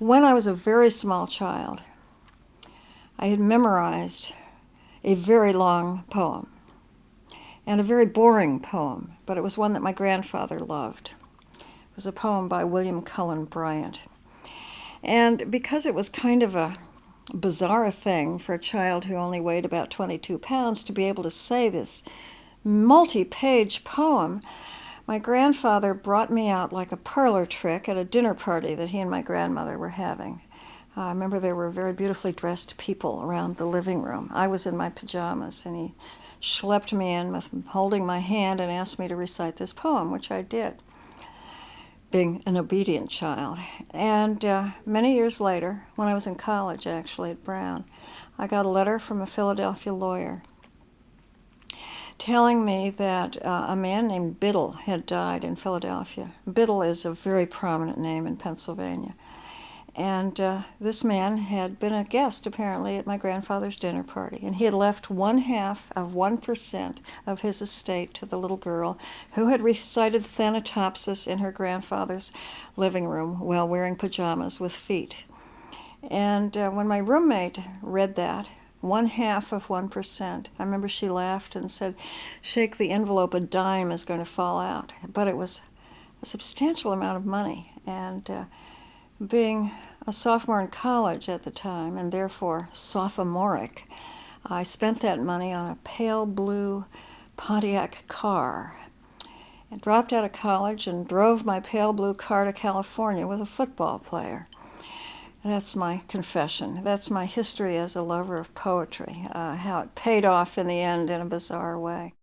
When I was a very small child, I had memorized a very long poem, and a very boring poem, but it was one that my grandfather loved. It was a poem by William Cullen Bryant. And because it was kind of a bizarre thing for a child who only weighed about 22 pounds to be able to say this multi-page poem, my grandfather brought me out like a parlor trick at a dinner party that he and my grandmother were having. I remember there were very beautifully dressed people around the living room. I was in my pajamas, and he schlepped me in with holding my hand and asked me to recite this poem, which I did, being an obedient child. And many years later, when I was in college, actually, at Brown, I got a letter from a Philadelphia lawyer telling me that a man named Biddle had died in Philadelphia. Biddle is a very prominent name in Pennsylvania. And this man had been a guest, apparently, at my grandfather's dinner party. And he had left 0.5% of his estate to the little girl who had recited Thanatopsis in her grandfather's living room while wearing pajamas with feet. And when my roommate read that, 0.5%, I remember she laughed and said, "Shake the envelope, a dime is going to fall out." But it was a substantial amount of money. And being a sophomore in college at the time, and therefore sophomoric, I spent that money on a pale blue Pontiac car. I dropped out of college and drove my pale blue car to California with a football player. That's my confession. That's my history as a lover of poetry, how it paid off in the end in a bizarre way.